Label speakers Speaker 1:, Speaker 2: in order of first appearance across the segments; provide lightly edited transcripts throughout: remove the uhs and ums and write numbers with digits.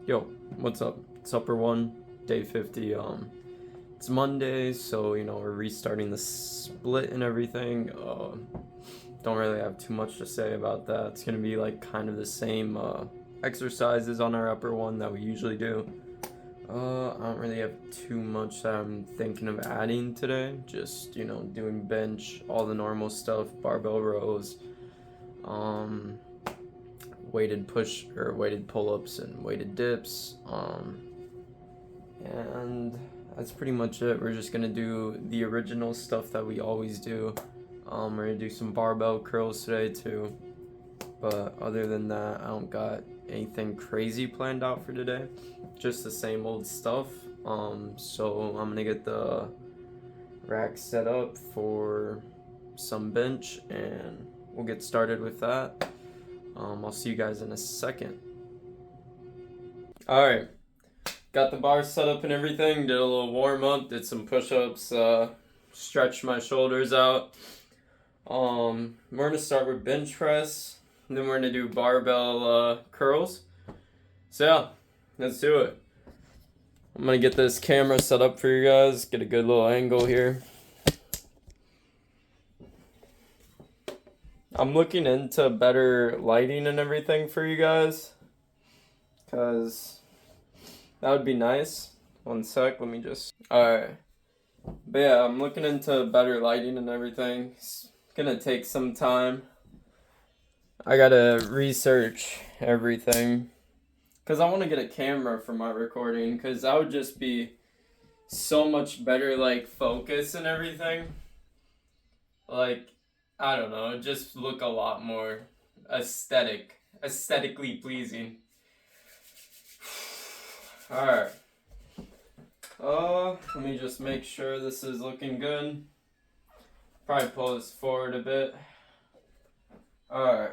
Speaker 1: Yo, what's up? It's Upper One, day 50. It's Monday, so we're restarting the split and everything. Don't really have too much to say about that. It's gonna be like kind of the same exercises on our Upper One that we usually do. I don't really have too much that I'm thinking of adding today. Just doing bench, all the normal stuff, barbell rows, weighted pull-ups and weighted dips, and that's pretty much it. We're just gonna do the original stuff that we always do. We're gonna do some barbell curls today too, but other than that, I don't got anything crazy planned out for today. Just the same old stuff. So I'm gonna get the rack set up for some bench and we'll get started with that. I'll see you guys in a second. Alright, got the bar set up and everything, did a little warm up, did some push-ups, stretched my shoulders out. We're gonna start with bench press, then we're gonna do barbell curls. So yeah, let's do it. I'm gonna get this camera set up for you guys, get a good little angle here. I'm looking into better lighting and everything for you guys, because that would be nice. One sec, let me just... Alright. But yeah, I'm looking into better lighting and everything. It's gonna take some time. I gotta research everything, because I want to get a camera for my recording, because that would just be so much better, like, focus and everything. Like, I don't know, it just look a lot more aesthetically pleasing. Alright. Let me just make sure this is looking good. Probably pull this forward a bit. Alright.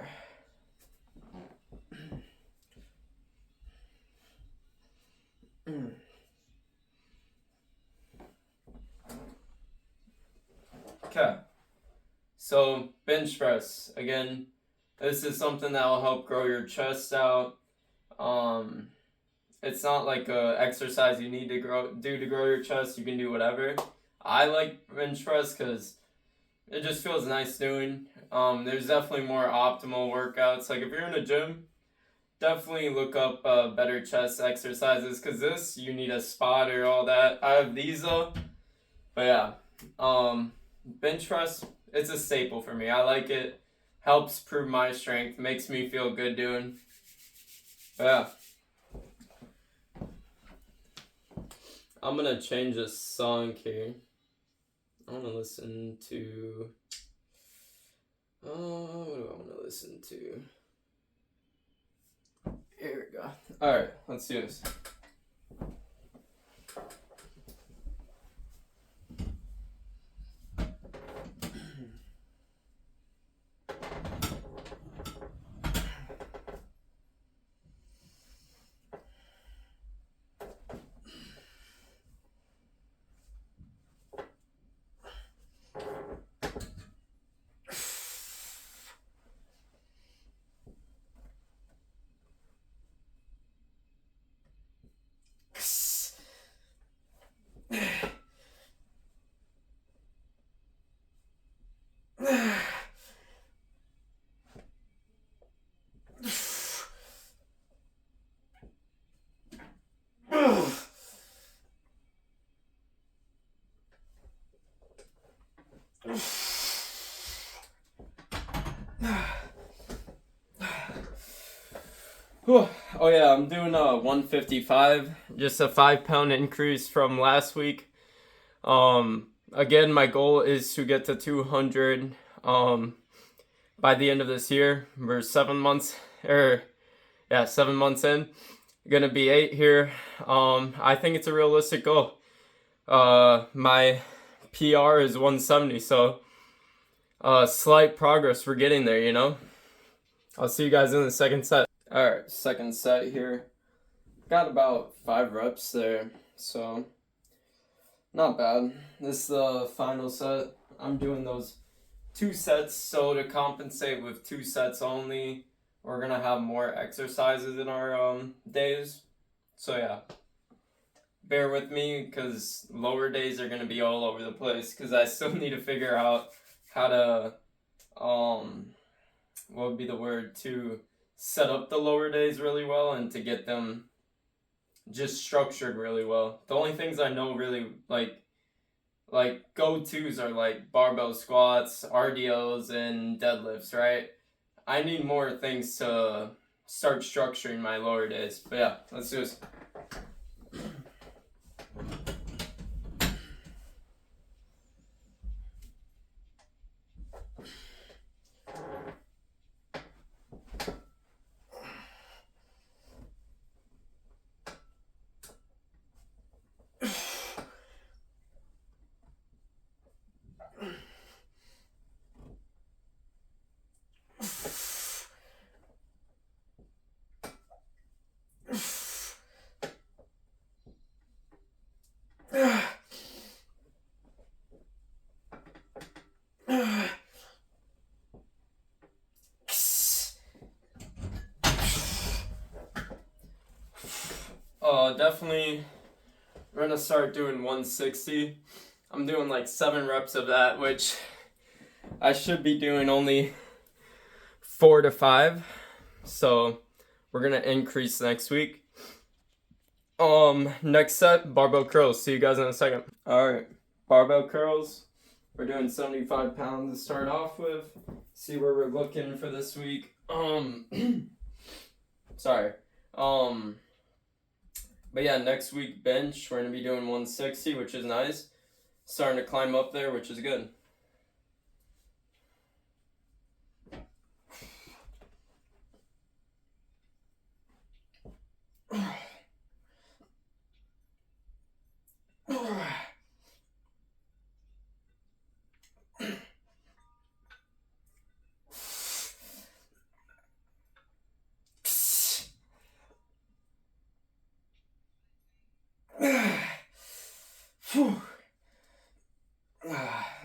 Speaker 1: Okay. So, bench press. Again, this is something that will help grow your chest out. It's not like a exercise you need to do to grow your chest. You can do whatever. I like bench press because it just feels nice doing. There's definitely more optimal workouts. Like if you're in a gym, definitely look up better chest exercises, because this, you need a spotter, all that. I have these though. But yeah, bench press, it's a staple for me. I like it. Helps prove my strength. Makes me feel good doing. But yeah. I'm gonna change this song here. I wanna listen to... what do I wanna listen to? Here we go. Alright, let's do this. Oh yeah, I'm doing 155, just a 5-pound increase from last week. Again, my goal is to get to 200 by the end of this year. We're 7 months, 7 months in. Gonna be 8 here. I think it's a realistic goal. My PR is 170, so slight progress. We're getting there, I'll see you guys in the second set. Alright, second set here. Got about 5 reps there, so not bad. This is the final set. I'm doing those 2 sets, so to compensate with 2 sets only, we're gonna have more exercises in our days. So yeah, bear with me because lower days are gonna be all over the place because I still need to figure out how to what would be the word, to set up the lower days really well and to get them just structured really well. The only things I know really like go-tos are like barbell squats, RDLs, and deadlifts, right? I need more things to start structuring my lower days. But yeah, let's do this. Definitely we're gonna start doing 160. I'm doing like 7 reps of that, which I should be doing only 4 to 5. So we're gonna increase next week. Next set, barbell curls. See you guys in a second. Alright, barbell curls. We're doing 75 pounds to start off with. See where we're looking for this week. Sorry. But yeah, next week bench, we're gonna be doing 160, which is nice. Starting to climb up there, which is good.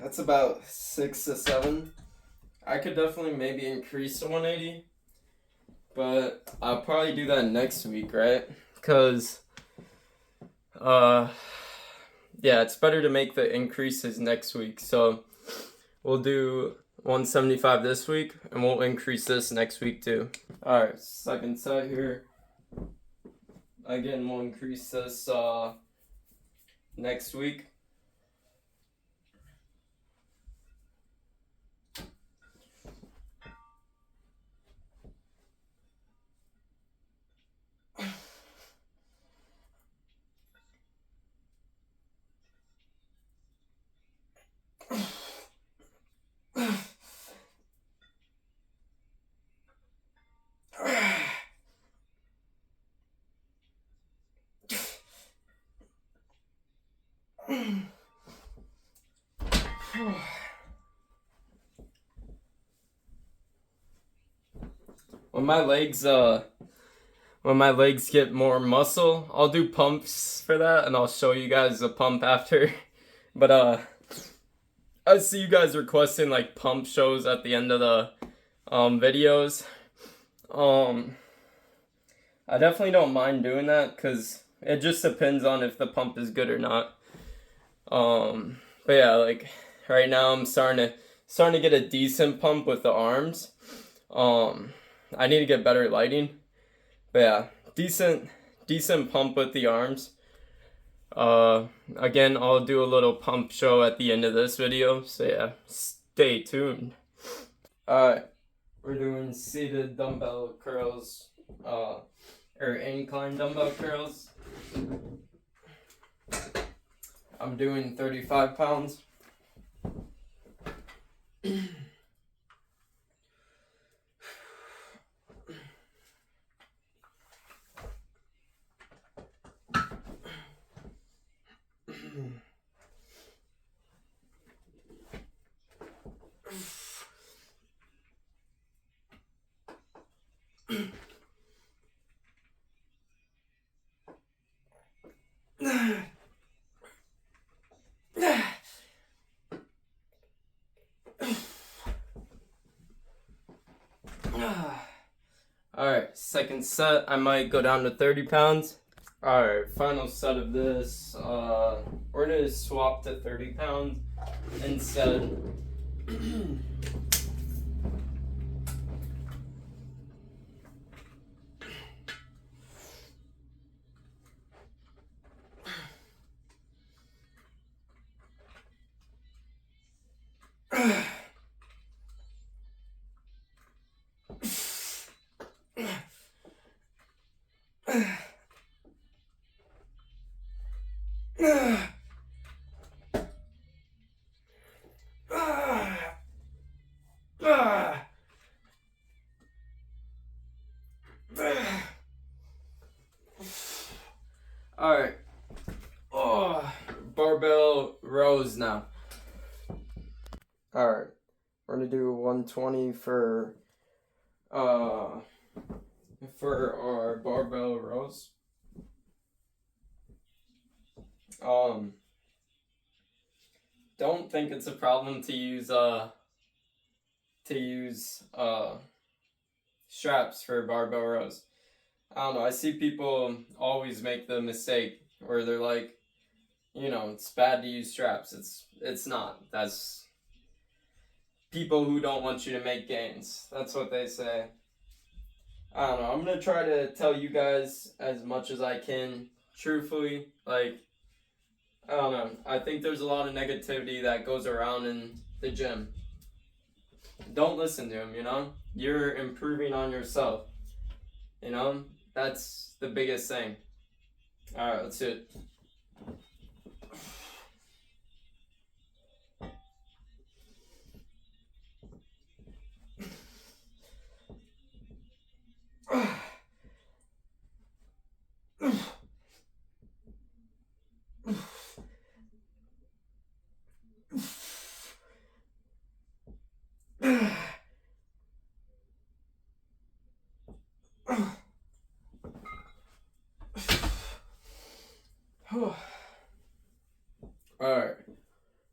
Speaker 1: That's about 6 to 7. I could definitely maybe increase to 180, but I'll probably do that next week, right? Because, yeah, it's better to make the increases next week. So we'll do 175 this week, and we'll increase this next week too. All right, second set here. Again, we'll increase this next week. When my legs get more muscle, I'll do pumps for that, and I'll show you guys the pump after. But I see you guys requesting like pump shows at the end of the videos. I definitely don't mind doing that because it just depends on if the pump is good or not. But yeah, like right now I'm starting to get a decent pump with the arms. I need to get better lighting. But yeah, decent pump with the arms. Again, I'll do a little pump show at the end of this video. So yeah, stay tuned. Alright, we're doing seated dumbbell curls, or incline dumbbell curls. I'm doing 35 pounds. Alright, second set, I might go down to 30 pounds. Alright, final set of this. We're gonna swap to 30 pounds instead. Alright. Oh, barbell rows now. Alright. We're gonna do 120 for our barbell rows. Don't think it's a problem to use straps for barbell rows. I don't know, I see people always make the mistake where they're like, it's bad to use straps. It's not. That's people who don't want you to make gains. That's what they say. I don't know. I'm gonna try to tell you guys as much as I can truthfully. Like, I don't know. I think there's a lot of negativity that goes around in the gym. Don't listen to them, You're improving on yourself. That's the biggest thing. Alright, let's do it. Alright,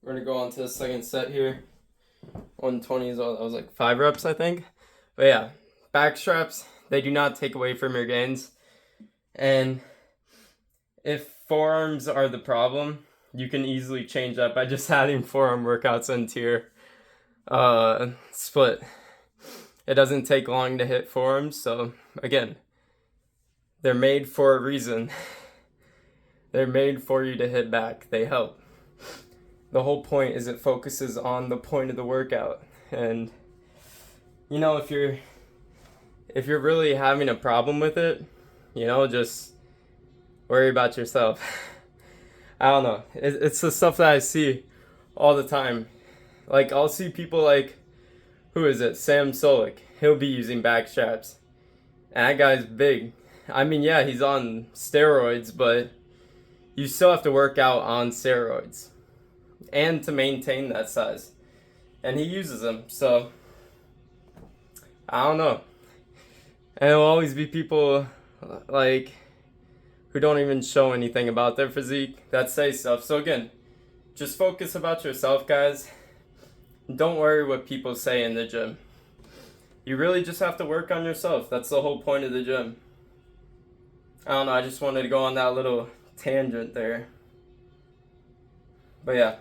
Speaker 1: we're gonna go on to the second set here. 120 is all, that was like 5 reps, I think. But yeah, back straps, they do not take away from your gains. And if forearms are the problem, you can easily change that by just adding forearm workouts into your split. It doesn't take long to hit forearms, so again, they're made for a reason. They're made for you to hit back. They help. The whole point is it focuses on the point of the workout. And if you're really having a problem with it, just worry about yourself. I don't know. It's the stuff that I see all the time. Like, I'll see people like, who is it? Sam Solik. He'll be using back straps. And that guy's big. I mean, yeah, he's on steroids, but you still have to work out on steroids and to maintain that size. And he uses them, so I don't know. And there'll always be people like who don't even show anything about their physique that say stuff. So again, just focus about yourself, guys. Don't worry what people say in the gym. You really just have to work on yourself. That's the whole point of the gym. I don't know, I just wanted to go on that little tangent there. But yeah.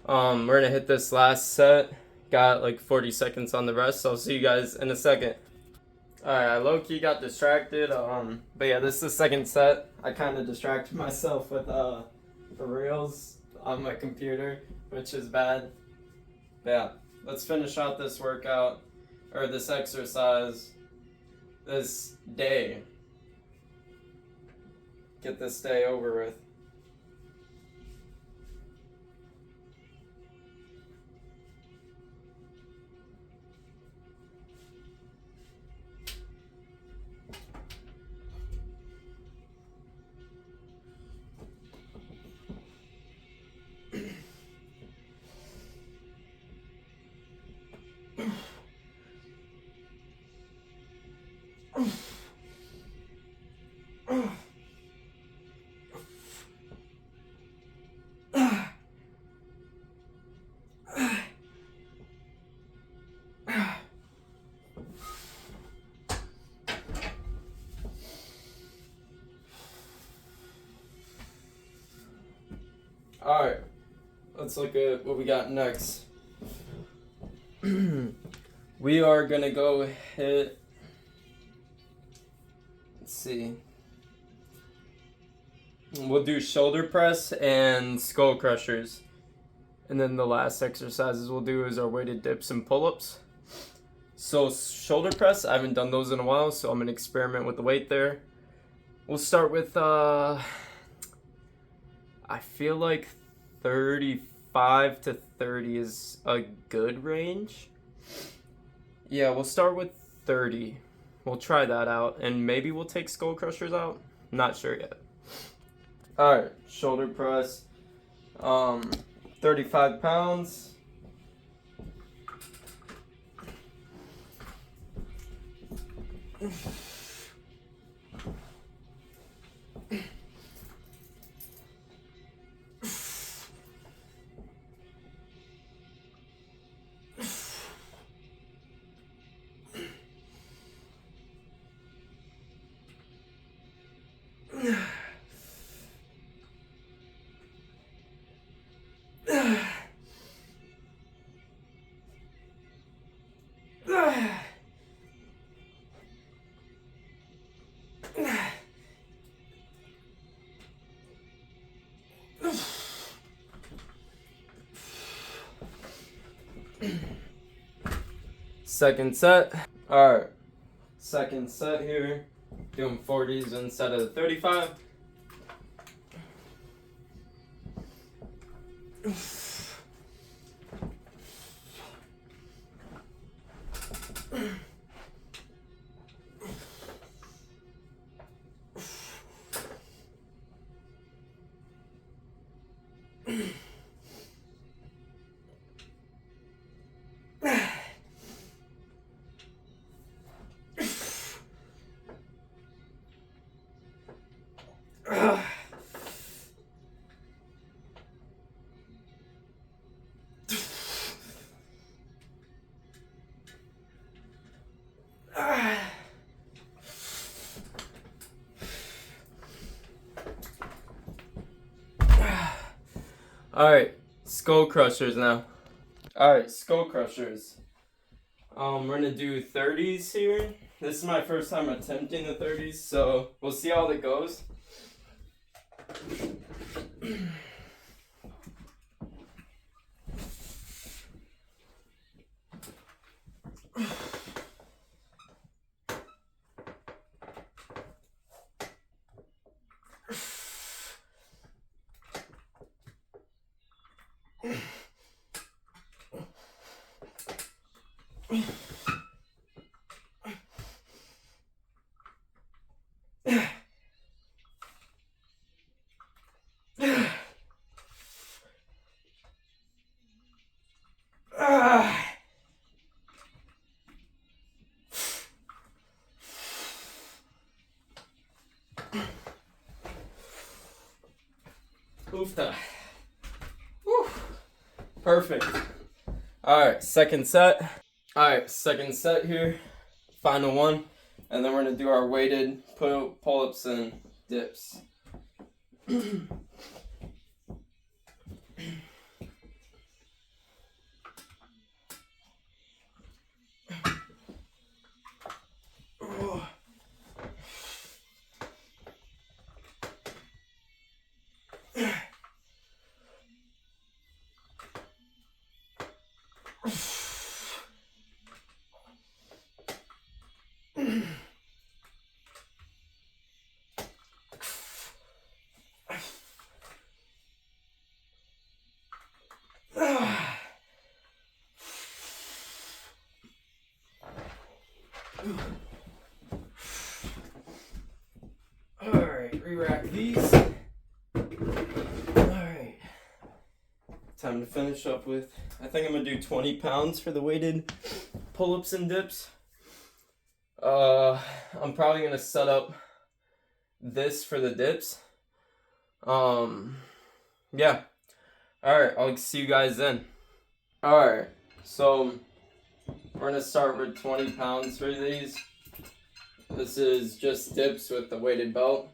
Speaker 1: We're gonna hit this last set. Got like 40 seconds on the rest, so I'll see you guys in a second. Alright, I low-key got distracted. But yeah, this is the second set. I kind of distracted myself with the reels on my computer, which is bad. But yeah, let's finish out this workout, or this exercise, this day. Get this day over with. Alright, let's look at what we got next. We are gonna go hit, let's see, we'll do shoulder press and skull crushers. And then the last exercises we'll do is our weighted dips and pull-ups. So shoulder press, I haven't done those in a while, so I'm gonna experiment with the weight there. We'll start with, I feel like 35 to 30 is a good range. Yeah, we'll start with 30. We'll try that out, and maybe we'll take skull crushers out. Not sure yet. Alright, shoulder press. 35 pounds. Second set. Alright, second set here. Doing 40s instead of 35. Alright, skull crushers now. Alright, skull crushers. We're gonna do 30s here. This is my first time attempting the 30s, so we'll see how it goes. Oofta. Woo. Perfect. Alright, second set. Alright, second set here. Final one. And then we're going to do our weighted pull-ups and dips. Alright, re-rack these. Alright. Time to finish up with, I think I'm going to do 20 pounds for the weighted pull-ups and dips. I'm probably going to set up this for the dips. Yeah. Alright, I'll see you guys then. Alright, so we're going to start with 20 pounds for these. This is just dips with the weighted belt.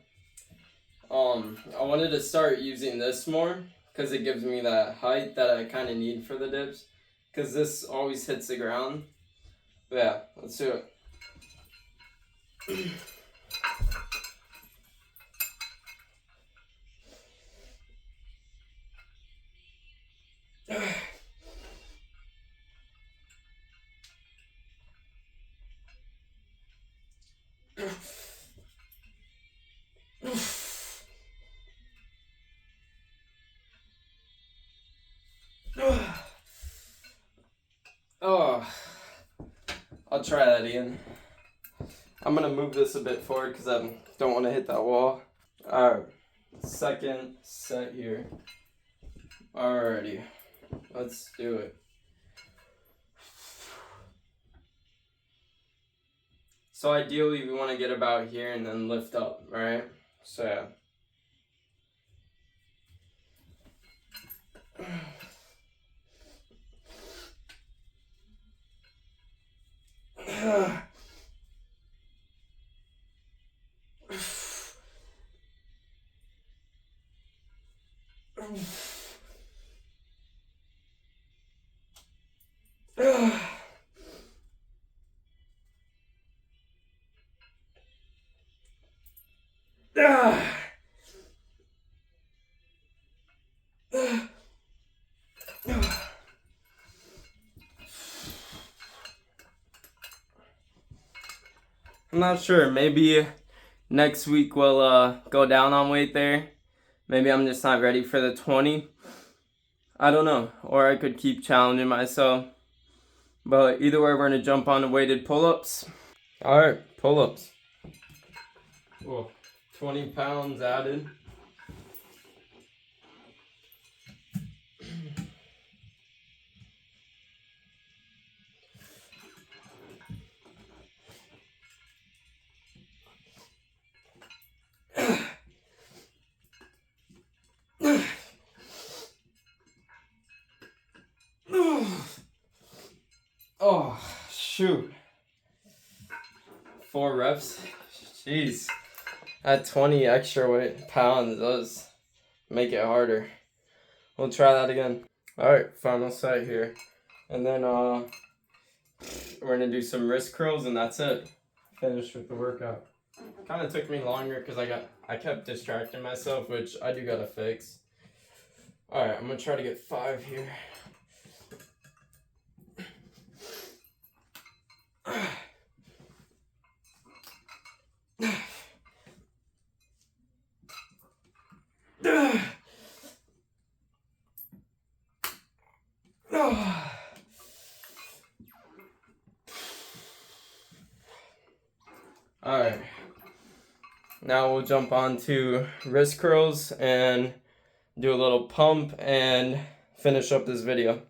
Speaker 1: I wanted to start using this more because it gives me that height that I kind of need for the dips, because this always hits the ground. But yeah, let's do it. Oh, I'll try that again. I'm gonna move this a bit forward because I don't want to hit that wall. Alright, second set here. Alrighty, let's do it. So ideally we want to get about here and then lift up, right? So yeah. I'm not sure. Maybe next week we'll go down on weight there. Maybe I'm just not ready for the 20. I don't know. Or I could keep challenging myself. But either way, we're going to jump on the weighted pull-ups. Alright, pull-ups. Whoa, 20 pounds added. Oh, shoot. 4 reps. Jeez. At 20 extra pounds does make it harder. We'll try that again. Alright, final set here. And then we're gonna do some wrist curls and that's it. Finished with the workout. Kind of took me longer because I kept distracting myself, which I do gotta fix. Alright, I'm gonna try to get 5 here. Alright, now we'll jump on to wrist curls and do a little pump and finish up this video.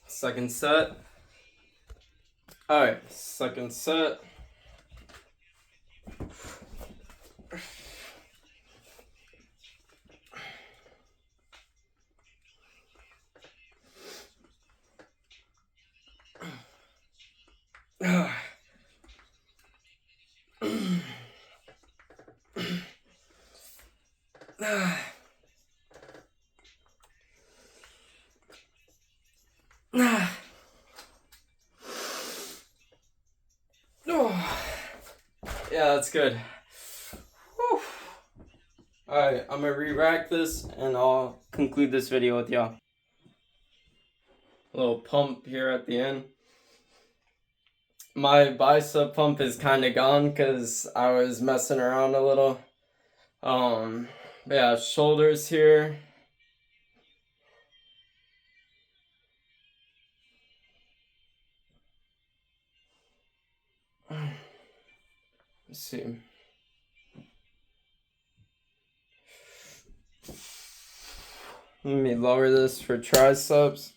Speaker 1: Second set. Alright, second set. Yeah, that's good. Whew. Alright, I'm gonna re-rack this and I'll conclude this video with y'all. A little pump here at the end. My bicep pump is kind of gone because I was messing around a little. Yeah, shoulders here. Let's see. Let me lower this for triceps.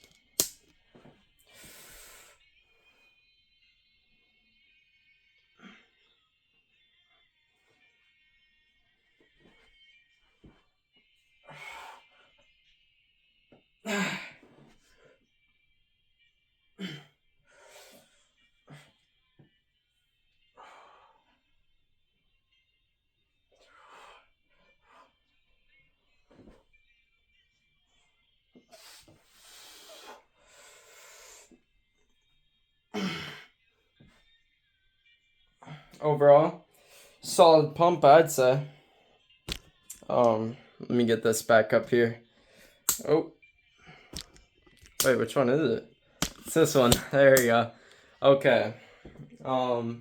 Speaker 1: Overall, solid pump, I'd say. Let me get this back up here. Oh, wait, which one is it? It's this one. There you go. Okay. But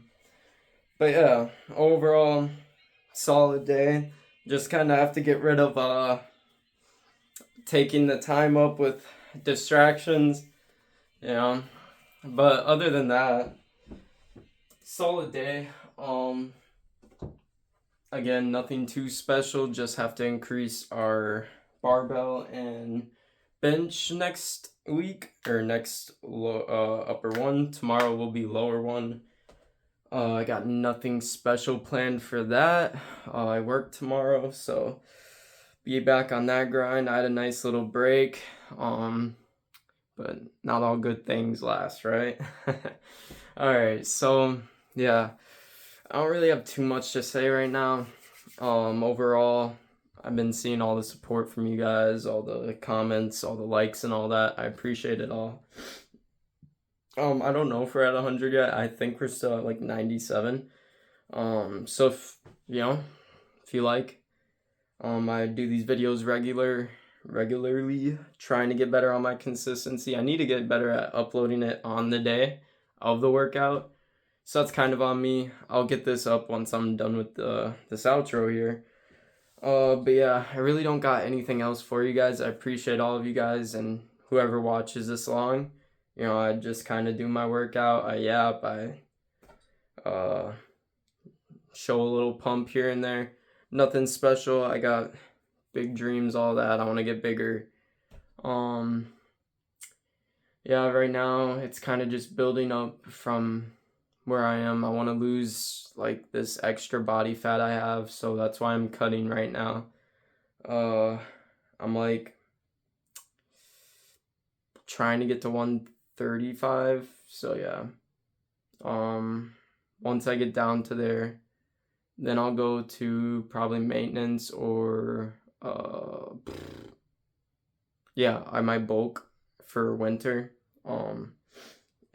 Speaker 1: yeah, overall, solid day. Just kind of have to get rid of taking the time up with distractions, you know. But other than that, solid day. Again, nothing too special. Just have to increase our barbell and bench next week, or next upper one. Tomorrow will be lower one. I got nothing special planned for that. I work tomorrow, so be back on that grind. I had a nice little break. But not all good things last, right? Alright, so yeah. I don't really have too much to say right now. Overall, I've been seeing all the support from you guys, all the comments, all the likes and all that. I appreciate it all. I don't know if we're at 100 yet. I think we're still at like 97. So if you like, I do these videos regularly, trying to get better on my consistency. I need to get better at uploading it on the day of the workout. So that's kind of on me. I'll get this up once I'm done with this outro here. But yeah, I really don't got anything else for you guys. I appreciate all of you guys and whoever watches this long. I just kind of do my workout. I yap. I show a little pump here and there. Nothing special. I got big dreams, all that. I want to get bigger. Yeah, right now it's kind of just building up from where I am. I want to lose like this extra body fat I have, so that's why I'm cutting right now. I'm like trying to get to 135, so yeah. Once I get down to there, then I'll go to probably maintenance, or yeah, I might bulk for winter.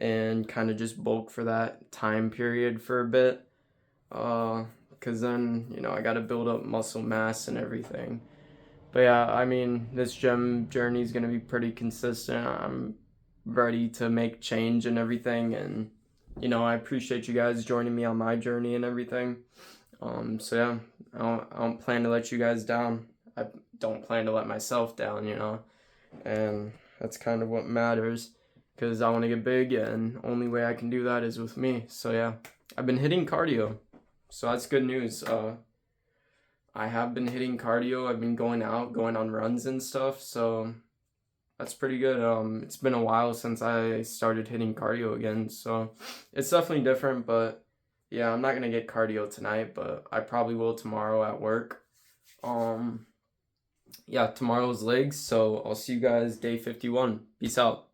Speaker 1: And kind of just bulk for that time period for a bit. Because then, I got to build up muscle mass and everything. But yeah, I mean, this gym journey is going to be pretty consistent. I'm ready to make change and everything. And, I appreciate you guys joining me on my journey and everything. So yeah, I don't plan to let you guys down. I don't plan to let myself down, And that's kind of what matters. Because I want to get big, and only way I can do that is with me. So yeah, I've been hitting cardio, so that's good news. I have been hitting cardio. I've been going on runs and stuff, so that's pretty good. It's been a while since I started hitting cardio again, so it's definitely different. But yeah, I'm not gonna get cardio tonight, but I probably will tomorrow at work. Yeah, tomorrow's legs, so I'll see you guys day 51. Peace out.